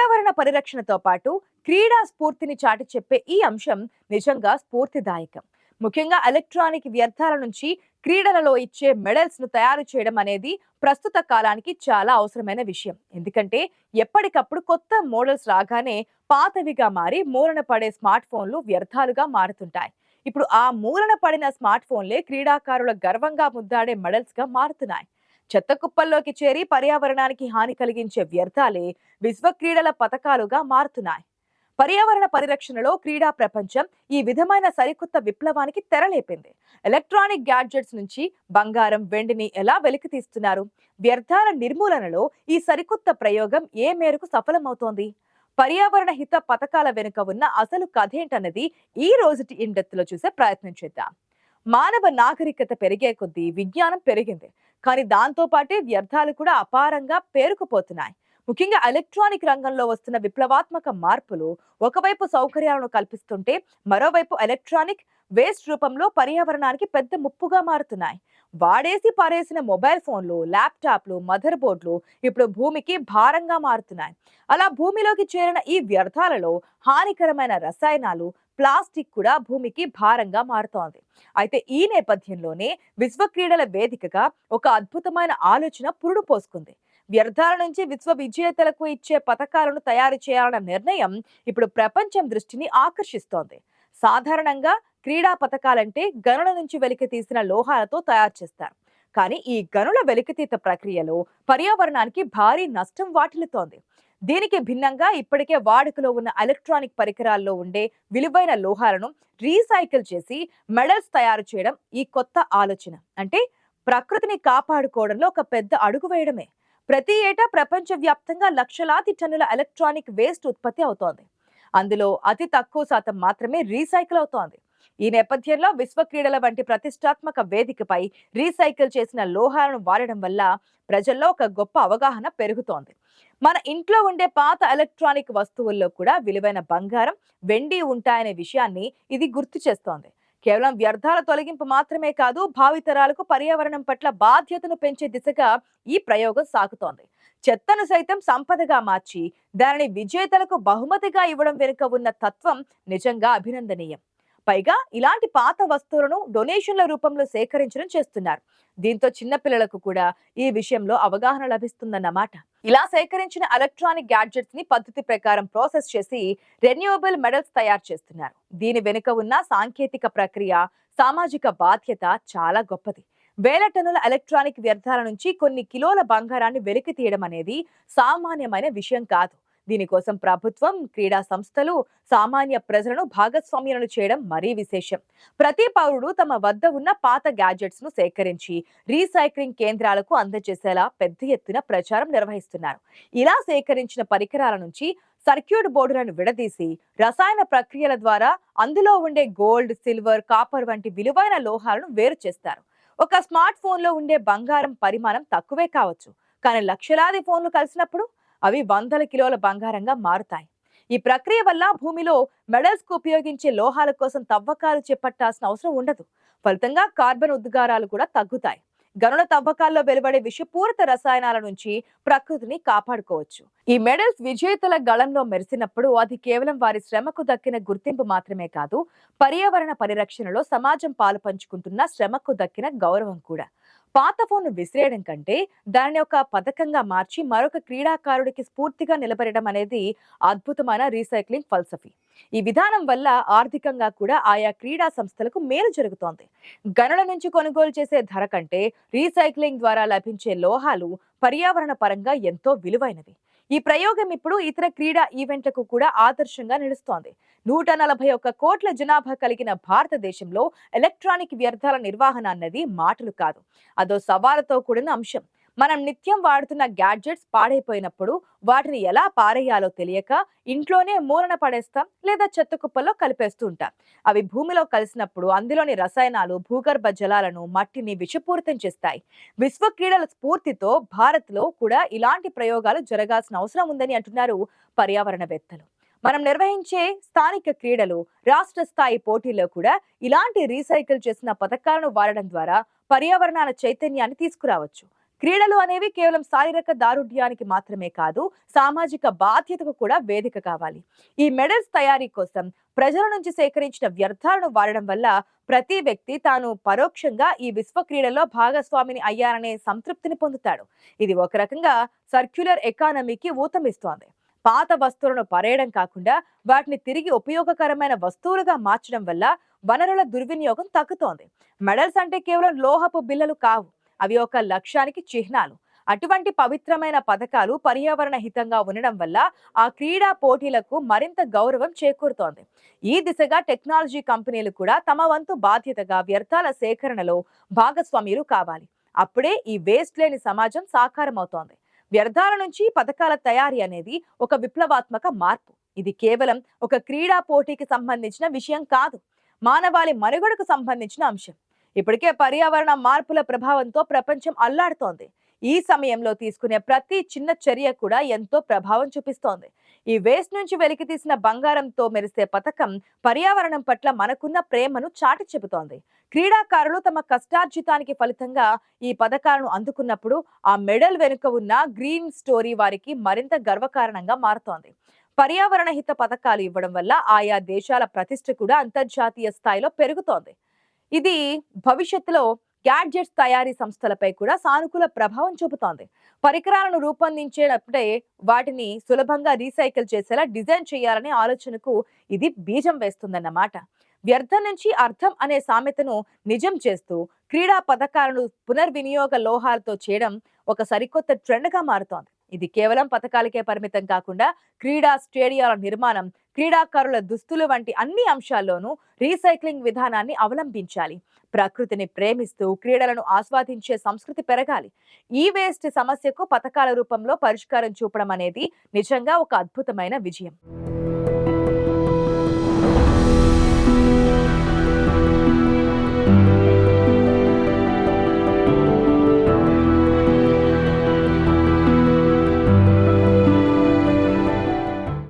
పర్యావరణ పరిరక్షణతో పాటు క్రీడా స్ఫూర్తిని చాటి చెప్పే ఈ అంశం నిజంగా స్ఫూర్తిదాయకం. ముఖ్యంగా ఎలక్ట్రానిక్ వ్యర్థాల నుంచి క్రీడలలో ఇచ్చే మెడల్స్ ను తయారు చేయడం అనేది ప్రస్తుత కాలానికి చాలా అవసరమైన విషయం. ఎందుకంటే ఎప్పటికప్పుడు కొత్త మోడల్స్ రాగానే పాతవిగా మారి మూలన పడే స్మార్ట్ ఫోన్లు వ్యర్థాలుగా మారుతుంటాయి. ఇప్పుడు ఆ మూలన పడిన స్మార్ట్ ఫోన్లే క్రీడాకారుల గర్వంగా ముద్దాడే మెడల్స్ గా మారుతున్నాయి. చెత్త కుప్పల్లోకి చేరి పర్యావరణానికి హాని కలిగించే వ్యర్థాలే విశ్వ క్రీడల పతకాలుగా మారుతున్నాయి. పర్యావరణ పరిరక్షణలో క్రీడా ప్రపంచం ఈ విధమైన సరికొత్త విప్లవానికి తెరలేపింది. ఎలక్ట్రానిక్ గ్యాడ్జెట్స్ నుంచి బంగారం, వెండిని ఎలా వెలికి తీస్తున్నారు? వ్యర్థాల నిర్మూలనలో ఈ సరికొత్త ప్రయోగం ఏ మేరకు సఫలమవుతోంది? పర్యావరణ హిత పథకాల వెనుక ఉన్న అసలు కథేంటన్నది ఈ రోజుటి ఇండెప్త్ లో చూసే ప్రయత్నం చేద్దాం. మానవ నాగరికత పెరిగే కొద్దీ విజ్ఞానం పెరిగింది, కానీ దాంతో పాటే వ్యర్థాలు కూడా అపారంగా పేరుకుపోతున్నాయి. ముఖ్యంగా ఎలక్ట్రానిక్ రంగంలో వస్తున్న విప్లవాత్మక మార్పులు ఒకవైపు సౌకర్యాలను కల్పిస్తుంటే మరోవైపు ఎలక్ట్రానిక్ వేస్ట్ రూపంలో పర్యావరణానికి పెద్ద ముప్పుగా మారుతున్నాయి. వాడేసి పారేసిన మొబైల్ ఫోన్లు, ల్యాప్టాప్లు, మదర్ బోర్డులు ఇప్పుడు భూమికి భారంగా మారుతున్నాయి. అలా భూమిలోకి చేరిన ఈ వ్యర్థాలలో హానికరమైన రసాయనాలు, ప్లాస్టిక్ కూడా భూమికి భారంగా మారుతోంది. అయితే ఈ నేపథ్యంలోనే విశ్వ క్రీడల వేదికగా ఒక అద్భుతమైన ఆలోచన పురుడు పోసుకుంది. వ్యర్థాల నుంచి విశ్వ విజేతలకు ఇచ్చే పథకాలను తయారు చేయాలన్న నిర్ణయం ఇప్పుడు ప్రపంచం దృష్టిని ఆకర్షిస్తోంది. సాధారణంగా క్రీడా పథకాలంటే గనుల నుంచి వెలికి తీసిన లోహాలతో తయారు చేస్తారు. కానీ ఈ గనుల వెలికితీత ప్రక్రియలో పర్యావరణానికి భారీ నష్టం వాటిల్లుతోంది. దీనికి భిన్నంగా ఇప్పటికే వాడుకలో ఉన్న ఎలక్ట్రానిక్ పరికరాల్లో ఉండే విలువైన లోహాలను రీసైకిల్ చేసి మెడల్స్ తయారు చేయడం ఈ కొత్త ఆలోచన. అంటే ప్రకృతిని కాపాడుకోవడంలో ఒక పెద్ద అడుగు వేయడమే. ప్రతి ఏటా ప్రపంచ వ్యాప్తంగా లక్షలాది టన్నుల ఎలక్ట్రానిక్ వేస్ట్ ఉత్పత్తి అవుతోంది. అందులో అతి తక్కువ శాతం మాత్రమే రీసైకిల్ అవుతోంది. ఈ నేపథ్యంలో విశ్వ క్రీడల వంటి ప్రతిష్టాత్మక వేదికపై రీసైకిల్ చేసిన లోహాలను వాడడం వల్ల ప్రజల్లో ఒక గొప్ప అవగాహన పెరుగుతోంది. మన ఇంట్లో ఉండే పాత ఎలక్ట్రానిక్ వస్తువుల్లో కూడా విలువైన బంగారం, వెండి ఉంటాయనే విషయాన్ని ఇది గుర్తు చేస్తోంది. కేవలం వ్యర్థాల తొలగింపు మాత్రమే కాదు, భావితరాలకు పర్యావరణం పట్ల బాధ్యతను పెంచే దిశగా ఈ ప్రయోగం సాగుతోంది. చెత్తను సైతం సంపదగా మార్చి దానిని విజేతలకు బహుమతిగా ఇవ్వడం వెనుక ఉన్న తత్వం నిజంగా అభినందనీయం. పైగా ఇలాంటి పాత వస్తువులను డొనేషన్ల రూపంలో సేకరించడం చేస్తున్నారు. దీంతో చిన్నపిల్లలకు కూడా ఈ విషయంలో అవగాహన లభిస్తుందన్నమాట. ఇలా సేకరించిన ఎలక్ట్రానిక్ గ్యాడ్జెట్స్ ని పద్ధతి ప్రకారం ప్రాసెస్ చేసి రెన్యూవబుల్ మెడల్స్ తయారు చేస్తున్నారు. దీని వెనుక ఉన్న సాంకేతిక ప్రక్రియ, సామాజిక బాధ్యత చాలా గొప్పది. వేల టన్నుల ఎలక్ట్రానిక్ వ్యర్థాల నుంచి కొన్ని కిలోల బంగారాన్ని వెలికి తీయడం అనేది సామాన్యమైన విషయం కాదు. దీనికోసం ప్రభుత్వం, క్రీడా సంస్థలు, సామాన్య ప్రజలను భాగస్వామ్యాలను చేయడం మరీ విశేషం. ప్రతి పౌరుడు తమ వద్ద ఉన్న పాత గ్యాడ్జెట్స్ ను సేకరించి రీసైక్లింగ్ కేంద్రాలకు అందజేసేలా పెద్ద ఎత్తున ప్రచారం నిర్వహిస్తున్నారు. ఇలా సేకరించిన పరికరాల నుంచి సర్క్యూట్ బోర్డులను విడదీసి రసాయన ప్రక్రియల ద్వారా అందులో ఉండే గోల్డ్, సిల్వర్, కాపర్ వంటి విలువైన లోహాలను వేరు చేస్తారు. ఒక స్మార్ట్ ఫోన్ లో ఉండే బంగారం పరిమాణం తక్కువే కావచ్చు, కానీ లక్షలాది ఫోన్లు కలిసినప్పుడు అవి వందల కిలోల బంగారంగా మారుతాయి. ఈ ప్రక్రియ వల్ల భూమిలో మెడల్స్ కు ఉపయోగించే లోహాల కోసం తవ్వకాలు చేపట్టాల్సిన అవసరం ఉండదు. ఫలితంగా కార్బన్ ఉద్గారాలు కూడా తగ్గుతాయి. గనుల తవ్వకాల్లో వెలువడే విషపూరిత రసాయనాల నుంచి ప్రకృతిని కాపాడుకోవచ్చు. ఈ మెడల్స్ విజేతల గళంలో మెరిసినప్పుడు అది కేవలం వారి శ్రమకు దక్కిన గుర్తింపు మాత్రమే కాదు, పర్యావరణ పరిరక్షణలో సమాజం పాలు పంచుకుంటున్న శ్రమకు దక్కిన గౌరవం కూడా. పాత ఫోన్ను విసిరేయడం కంటే దానిని ఒక పథకంగా మార్చి మరొక క్రీడాకారుడికి స్ఫూర్తిగా నిలబడడం అనేది అద్భుతమైన రీసైక్లింగ్ ఫల్సఫీ. ఈ విధానం వల్ల ఆర్థికంగా కూడా ఆయా క్రీడా సంస్థలకు మేలు జరుగుతోంది. గనుల నుంచి కొనుగోలు చేసే ధర కంటే రీసైక్లింగ్ ద్వారా లభించే లోహాలు పర్యావరణ పరంగా ఎంతో విలువైనవి. ఈ ప్రయోగం ఇప్పుడు ఇతర క్రీడా ఈవెంట్లకు కూడా ఆదర్శంగా నిలుస్తోంది. 141 కోట్ల జనాభా కలిగిన భారతదేశంలో ఎలక్ట్రానిక్ వ్యర్థాల నిర్వహణ అన్నది మాటలు కాదు, అదో సవాలుతో కూడిన అంశం. మనం నిత్యం వాడుతున్న గ్యాడ్జెట్స్ పాడైపోయినప్పుడు వాటిని ఎలా పారేయాలో తెలియక ఇంట్లోనే మూలన పడేస్తాం లేదా చెత్త కుప్పల్లో కలిపేస్తూ ఉంటాం. అవి భూమిలో కలిసినప్పుడు అందులోని రసాయనాలు భూగర్భ జలాలను, మట్టిని విషపూరితం చేస్తాయి. విశ్వ క్రీడల స్ఫూర్తితో భారత్ లో కూడా ఇలాంటి ప్రయోగాలు జరగాల్సిన అవసరం ఉందని అంటున్నారు పర్యావరణవేత్తలు. మనం నిర్వహించే స్థానిక క్రీడలు, రాష్ట్ర స్థాయి పోటీల్లో కూడా ఇలాంటి రీసైకిల్ చేసిన పథకాలను వాడడం ద్వారా పర్యావరణాల చైతన్యాన్ని తీసుకురావచ్చు. క్రీడలు అనేవి కేవలం శారీరక దారుఢ్యానికి మాత్రమే కాదు, సామాజిక బాధ్యతకు కూడా వేదిక కావాలి. ఈ మెడల్స్ తయారీ కోసం ప్రజల నుంచి సేకరించిన వ్యర్థాలను వాడడం వల్ల ప్రతి వ్యక్తి తాను పరోక్షంగా ఈ విశ్వ క్రీడల్లో భాగస్వామిని అయ్యారనే సంతృప్తిని పొందుతాడు. ఇది ఒక రకంగా సర్క్యులర్ ఎకానమీకి ఊతమిస్తోంది. పాత వస్తువులను పరేయడం కాకుండా వాటిని తిరిగి ఉపయోగకరమైన వస్తువులుగా మార్చడం వల్ల వనరుల దుర్వినియోగం తగ్గుతోంది. మెడల్స్ అంటే కేవలం లోహపు బిల్లలు కావు, అవి ఒక లక్ష్యానికి చిహ్నాలు. అటువంటి పవిత్రమైన పథకాలు పర్యావరణ హితంగా ఉండడం వల్ల ఆ క్రీడా పోటీలకు మరింత గౌరవం చేకూరుతోంది. ఈ దిశగా టెక్నాలజీ కంపెనీలు కూడా తమ వంతు బాధ్యతగా వ్యర్థాల సేకరణలో భాగస్వామ్యులు కావాలి. అప్పుడే ఈ వేస్ట్ లేని సమాజం సాకారమవుతోంది. వ్యర్థాల నుంచి పథకాల తయారీ అనేది ఒక విప్లవాత్మక మార్పు. ఇది కేవలం ఒక క్రీడా పోటీకి సంబంధించిన విషయం కాదు, మానవాళి మనుగడకు సంబంధించిన అంశం. ఇప్పటికే పర్యావరణ మార్పుల ప్రభావంతో ప్రపంచం అల్లాడుతోంది. ఈ సమయంలో తీసుకునే ప్రతి చిన్న చర్య కూడా ఎంతో ప్రభావం చూపిస్తోంది. ఈ వేస్ట్ నుంచి వెలికి తీసిన బంగారంతో మెరిసే పథకం పర్యావరణం పట్ల మనకున్న ప్రేమను చాటి చెబుతోంది. క్రీడాకారులు తమ కష్టార్జితానికి ఫలితంగా ఈ పథకాలను అందుకున్నప్పుడు ఆ మెడల్ వెనుక ఉన్న గ్రీన్ స్టోరీ వారికి మరింత గర్వకారణంగా మారుతోంది. పర్యావరణ హిత పథకాలు ఇవ్వడం వల్ల ఆయా దేశాల ప్రతిష్ట కూడా అంతర్జాతీయ స్థాయిలో పెరుగుతోంది. ఇది భవిష్యత్తులో గ్యాడ్జెట్స్ తయారీ సంస్థలపై కూడా సానుకూల ప్రభావం చూపుతోంది. పరికరాలను రూపొందించేటప్పుడే వాటిని సులభంగా రీసైకిల్ చేసేలా డిజైన్ చేయాలనే ఆలోచనకు ఇది బీజం వేస్తుందన్నమాట. వ్యర్థం నుంచి అర్థం అనే సామెతను నిజం చేస్తూ క్రీడా పథకాలను పునర్వినియోగ లోహాలతో చేయడం ఒక సరికొత్త ట్రెండ్ గా మారుతోంది. ఇది కేవలం పథకాలకే పరిమితం కాకుండా క్రీడా స్టేడియాల నిర్మాణం, క్రీడాకారుల దుస్తులు వంటి అన్ని అంశాల్లోనూ రీసైక్లింగ్ విధానాన్ని అవలంబించాలి. ప్రకృతిని ప్రేమిస్తూ క్రీడలను ఆస్వాదించే సంస్కృతి పెరగాలి. ఈ వేస్ట్ సమస్యకు పథకాల రూపంలో పరిష్కారం చూపడం అనేది నిజంగా ఒక అద్భుతమైన విజయం.